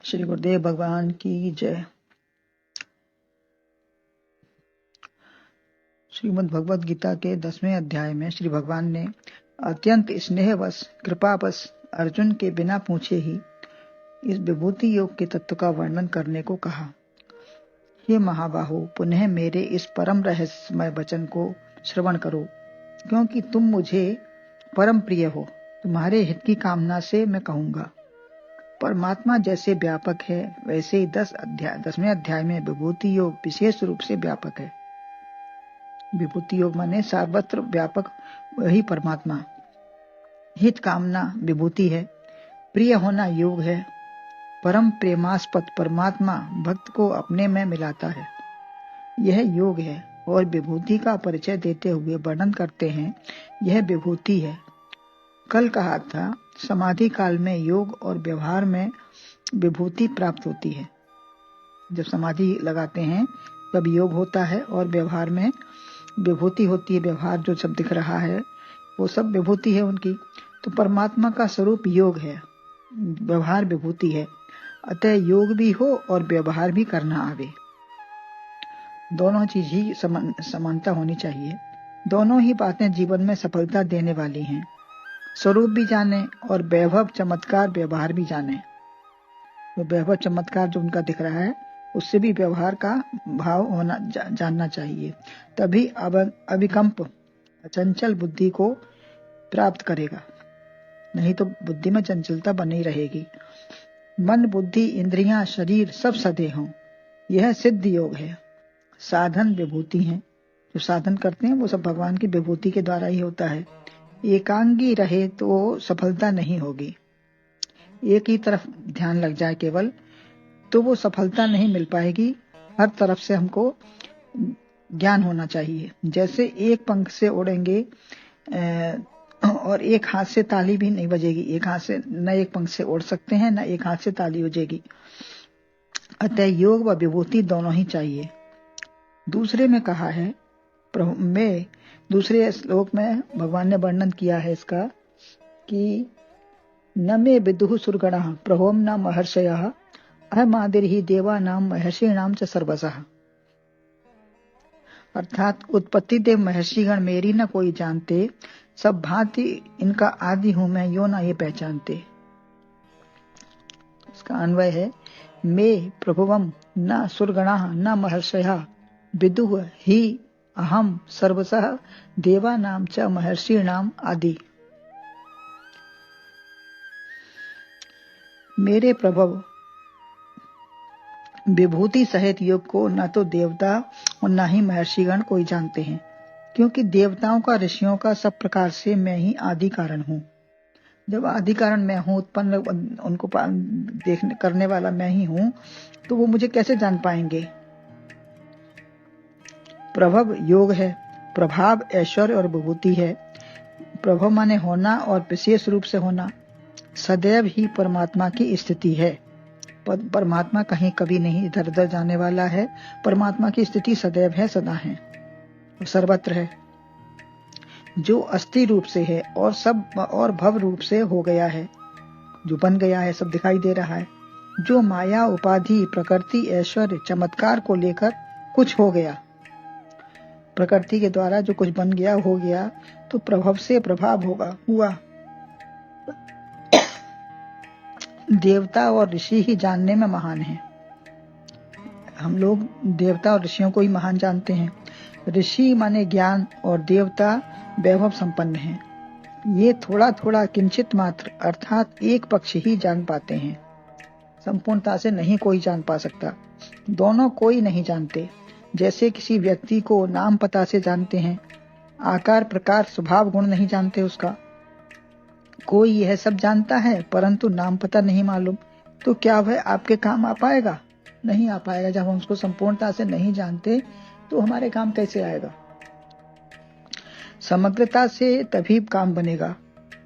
श्री गुरुदेव भगवान की जय। श्रीमद् भगवद गीता के 10वें अध्याय में श्री भगवान ने अत्यंत स्नेहवश कृपावश अर्जुन के बिना पूछे ही इस विभूति योग के तत्व का वर्णन करने को कहा। हे महाबाहो, पुनः मेरे इस परम रहस्यमय वचन को श्रवण करो, क्योंकि तुम मुझे परम प्रिय हो। तुम्हारे हित की कामना से मैं कहूंगा। परमात्मा जैसे व्यापक है, वैसे ही 10वें अध्याय में विभूति योग विशेष रूप से व्यापक है। विभूति योग माने सर्वत्र व्यापक वही परमात्मा। हित कामना विभूति है, प्रिय होना योग है। परम प्रेमास्पद परमात्मा भक्त को अपने में मिलाता है, यह योग है। और विभूति का परिचय देते हुए वर्णन करते हैं, यह विभूति है। कल कहा था, समाधि काल में योग और व्यवहार में विभूति प्राप्त होती है। जब समाधि लगाते हैं तब योग होता है और व्यवहार में विभूति होती है। व्यवहार जो सब दिख रहा है वो सब विभूति है उनकी। तो परमात्मा का स्वरूप योग है, व्यवहार विभूति है। अतः योग भी हो और व्यवहार भी करना आवे, दोनों चीज ही समानता होनी चाहिए। दोनों ही बातें जीवन में सफलता देने वाली हैं। स्वरूप भी जाने और वैभव चमत्कार व्यवहार भी जाने। तो वैभव चमत्कार जो उनका दिख रहा है उससे भी व्यवहार का भाव होना जानना चाहिए, तभी अभिकंप चंचल बुद्धि को प्राप्त करेगा। नहीं तो बुद्धि में चंचलता बनी रहेगी। मन बुद्धि इंद्रियां शरीर सब सदे हों, यह सिद्ध योग है। साधन विभूति हैं, जो साधन करते हैं वो सब भगवान की विभूति के द्वारा ही होता है। एकांगी रहे तो सफलता नहीं होगी। एक ही तरफ ध्यान लग जाए केवल तो वो सफलता नहीं मिल पाएगी। हर तरफ से हमको ज्ञान होना चाहिए। जैसे एक पंख से उड़ेंगे और एक हाथ से ताली भी नहीं बजेगी। एक हाथ से न एक पंख से उड़ सकते हैं, न एक हाथ से ताली बजेगी। अतः योग व विभूति दोनों ही चाहिए। दूसरे में कहा है, दूसरे श्लोक में भगवान ने वर्णन किया है इसका कि न मे विदुः सुरगणः प्रभोम न महर्षयः अहमादिर ही देवा नाम महर्षि नाम च सर्वसः। अर्थात उत्पत्ति देव महर्षिगण मेरी न कोई जानते, सब भांति इनका आदि हूं मैं, यो न ये पहचानते। इसका अन्वय है, मे प्रभुवम न सुरगणः न महर्षयः विदुः ही अहम सर्वसः देवा नाम च महर्षि नाम आदि। मेरे प्रभव विभूति सहित योग को न तो देवता और न ही महर्षिगण कोई जानते हैं, क्योंकि देवताओं का ऋषियों का सब प्रकार से मैं ही आदि कारण हूँ। जब आदि कारण मैं हूँ, उत्पन्न उनको देखने करने वाला मैं ही हूँ, तो वो मुझे कैसे जान पाएंगे। प्रभव योग है, प्रभाव ऐश्वर्य और विभूति है। प्रभव माने होना और विशेष रूप से होना। सदैव ही परमात्मा की स्थिति है। परमात्मा कहीं कभी नहीं इधर उधर जाने वाला है। परमात्मा की स्थिति सदैव है, सदा है, सर्वत्र है। जो अस्थि रूप से है और सब और भव रूप से हो गया है, जो बन गया है, सब दिखाई दे रहा है। जो माया उपाधि प्रकृति ऐश्वर्य चमत्कार को लेकर कुछ हो गया, प्रकृति के द्वारा जो कुछ बन गया हो गया, तो प्रभाव से प्रभाव हुआ। देवता और ऋषि ही जानने में महान हैं। हम लोग देवता और ऋषियों को ही महान जानते हैं। ऋषि माने ज्ञान और देवता वैभव संपन्न हैं। ये थोड़ा थोड़ा किंचित मात्र अर्थात एक पक्ष ही जान पाते हैं, संपूर्णता से नहीं कोई जान पा सकता। दोनों कोई नहीं जानते। जैसे किसी व्यक्ति को नाम पता से जानते हैं, आकार प्रकार स्वभाव गुण नहीं जानते उसका। कोई यह सब जानता है परंतु नाम पता नहीं मालूम, तो क्या वह आपके काम आ पाएगा? नहीं आ पाएगा। जब हम उसको संपूर्णता से नहीं जानते तो हमारे काम कैसे आएगा? समग्रता से तभी काम बनेगा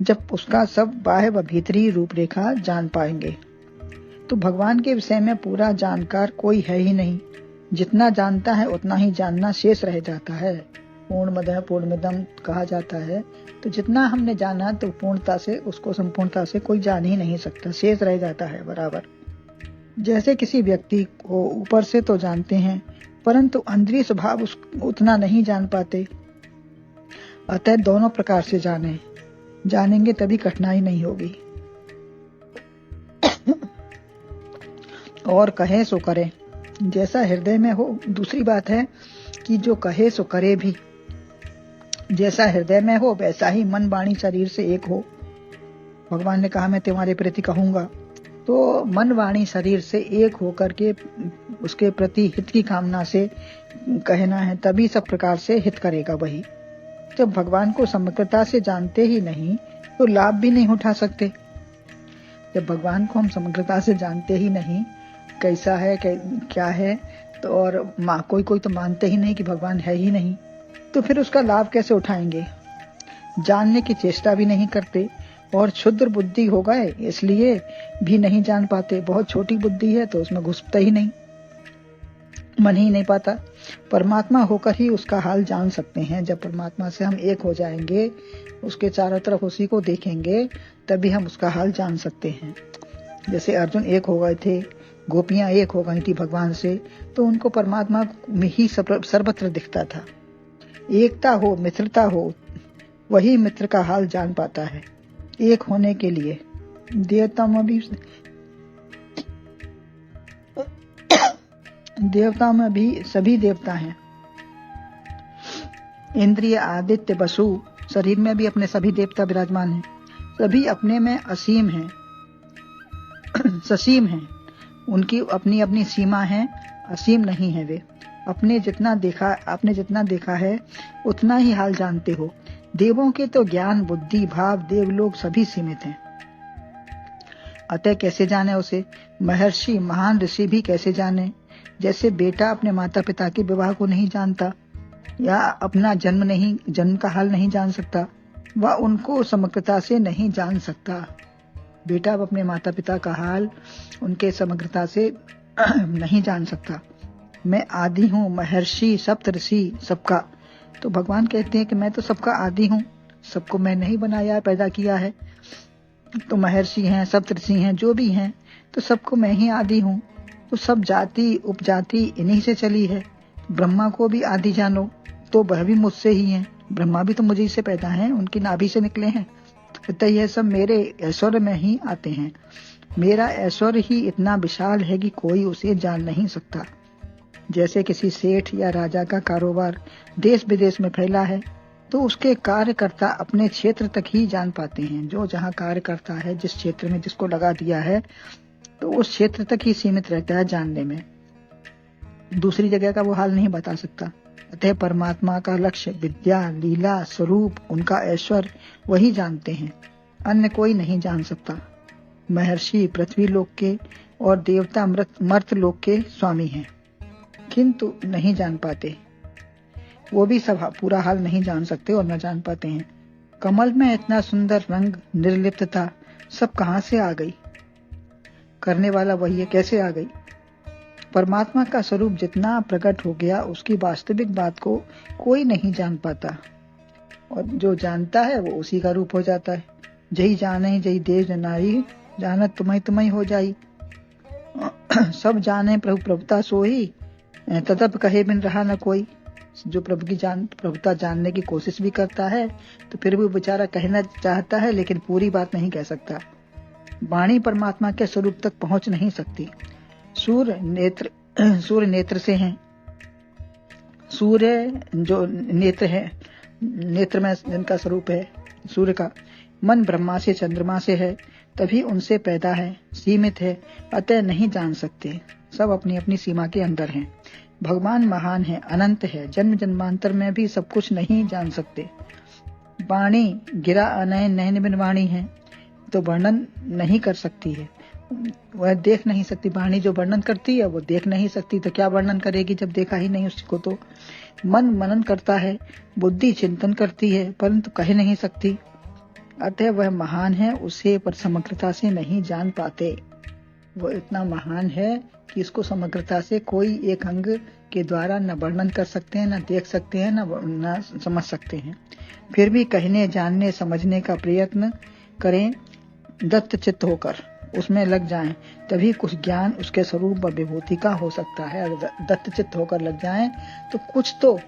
जब उसका सब बाह्य व भीतरी रूपरेखा जान पाएंगे। तो भगवान के विषय में पूरा जानकार कोई है ही नहीं। जितना जानता है उतना ही जानना शेष रह जाता है। पूर्णमदः पूर्णमिदं कहा जाता है, तो जितना हमने जाना तो पूर्णता से उसको संपूर्णता से कोई जान ही नहीं सकता, शेष रह जाता है बराबर। जैसे किसी व्यक्ति को ऊपर से तो जानते हैं, परंतु अंदरी स्वभाव उतना नहीं जान पाते। अतः दोनों प्रकार से जानेंगे तभी कठिनाई नहीं होगी। और कहे सो करे, जैसा हृदय में हो। दूसरी बात है कि जो कहे सो करे भी, जैसा हृदय में हो वैसा ही मन वाणी शरीर से एक हो। भगवान ने कहा मैं तुम्हारे प्रति कहूंगा, तो मन वाणी शरीर से एक होकर के उसके प्रति हित की कामना से कहना है, तभी सब प्रकार से हित करेगा वही। जब भगवान को समग्रता से जानते ही नहीं तो लाभ भी नहीं उठा सकते। जब भगवान को हम समग्रता से जानते ही नहीं कैसा है क्या है, तो और कोई तो मानते ही नहीं कि भगवान है ही नहीं, तो फिर उसका लाभ कैसे उठाएंगे। जानने की चेष्टा भी नहीं करते और क्षुद्र बुद्धि हो गए इसलिए भी नहीं जान पाते। बहुत छोटी बुद्धि है तो उसमें घुसता ही नहीं, मन ही नहीं पाता। परमात्मा होकर ही उसका हाल जान सकते हैं। जब परमात्मा से हम एक हो जाएंगे, उसके चारों तरफ उसी को देखेंगे, तभी हम उसका हाल जान सकते हैं। जैसे अर्जुन एक हो गए थे, गोपियां एक हो गई थी भगवान से, तो उनको परमात्मा में ही सर्वत्र दिखता था। एकता हो, मित्रता हो, वही मित्र का हाल जान पाता है। एक होने के लिए देवता में भी सभी देवता हैं। इंद्रिय आदित्य वसु, शरीर में भी अपने सभी देवता विराजमान हैं। सभी अपने में असीम हैं, ससीम हैं। उनकी अपनी अपनी सीमा है, असीम नहीं है वे। आपने जितना देखा है उतना ही हाल जानते हो। देवों के तो ज्ञान बुद्धि भाव देवलोक सभी सीमित हैं। अतः कैसे जाने उसे। महर्षि महान ऋषि भी कैसे जाने। जैसे बेटा अपने माता पिता के विवाह को नहीं जानता या अपना जन्म का हाल नहीं जान सकता, वह उनको समग्रता से नहीं जान सकता। बेटा अपने माता पिता का हाल उनके समग्रता से नहीं जान सकता। मैं आदि हूँ, महर्षि सप्तऋषि सबका। तो भगवान कहते हैं कि मैं तो सबका आदि हूँ, सबको मैं नहीं बनाया पैदा किया है। तो महर्षि हैं, सप्तऋषि हैं, जो भी हैं, तो सबको मैं ही आदि हूँ। तो सब जाति उपजाति इन्हीं से चली है। ब्रह्मा को भी आदि जानो तो वह भी मुझसे ही हैं। ब्रह्मा भी तो मुझे से पैदा हैं, उनकी नाभि से निकले हैं। तो यह सब मेरे ऐश्वर्य में ही आते हैं। मेरा ऐश्वर्य ही इतना विशाल है कि कोई उसे जान नहीं सकता। जैसे किसी सेठ या राजा का कारोबार देश विदेश में फैला है, तो उसके कार्यकर्ता अपने क्षेत्र तक ही जान पाते हैं। जो जहाँ कार्य करता है, जिस क्षेत्र में जिसको लगा दिया है, तो उस क्षेत्र तक ही सीमित रहता है जानने में। दूसरी जगह का वो हाल नहीं बता सकता। अतः परमात्मा का लक्ष्य, विद्या, लीला, स्वरूप, उनका ऐश्वर्य वही जानते हैं, अन्य कोई नहीं जान सकता। महर्षि पृथ्वी लोक के और देवता मर्त लोक के स्वामी हैं, किंतु नहीं जान पाते। वो भी सब पूरा हाल नहीं जान सकते और न जान पाते हैं। कमल में इतना सुंदर रंग, निर्लिप्तता सब कहाँ से आ गई। करने वाला वही है, कैसे आ गई। परमात्मा का स्वरूप जितना प्रकट हो गया, उसकी वास्तविक बात को कोई नहीं जान पाता, और जो जानता है वो उसी का रूप हो जाता है। जही जाने जही देश नारी, जानत तुम्हें हो जाई। सब जाने प्रभु प्रभुता सोई, तदप कहे बिन रहा न कोई। जो प्रभु की प्रभुता जानने की कोशिश भी करता है, तो फिर भी बेचारा कहना चाहता है, लेकिन पूरी बात नहीं कह सकता। वाणी परमात्मा के स्वरूप तक पहुंच नहीं सकती। सूर्य नेत्र से हैं। सूर्य जो नेत्र है, नेत्र में जिनका स्वरूप है सूर्य का। मन ब्रह्मा से चंद्रमा से है, तभी उनसे पैदा है, सीमित है, अतः नहीं जान सकते। सब अपनी अपनी सीमा के अंदर हैं। भगवान महान है, अनंत है, जन्म जन्मांतर में भी सब कुछ नहीं जान सकते। वाणी गिरा अनयन नयन बिन वाणी है, तो वर्णन नहीं कर सकती है, वह देख नहीं सकती। वाणी जो वर्णन करती है वो देख नहीं सकती, तो क्या वर्णन करेगी जब देखा ही नहीं उसको। तो मन मनन करता है, बुद्धि चिंतन करती है, परंतु कह नहीं सकती। अतः वह महान है, उसे पर समग्रता से नहीं जान पाते। वो इतना महान है कि इसको समग्रता से कोई एक अंग के द्वारा न वर्णन कर सकते हैं, न देख सकते हैं, न समझ सकते हैं। फिर भी कहने जानने समझने का प्रयत्न करें दत्त चित्त होकर, उसमें लग जाएं, तभी कुछ ज्ञान उसके स्वरूप व विभूति का हो सकता है। अगर दत्तचित्त होकर लग जाएं तो कुछ तो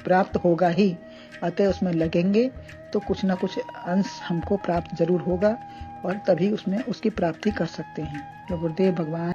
प्राप्त होगा ही। अतः उसमें लगेंगे तो कुछ न कुछ अंश हमको प्राप्त जरूर होगा और तभी उसमें उसकी प्राप्ति कर सकते हैं। तो गुरुदेव भगवान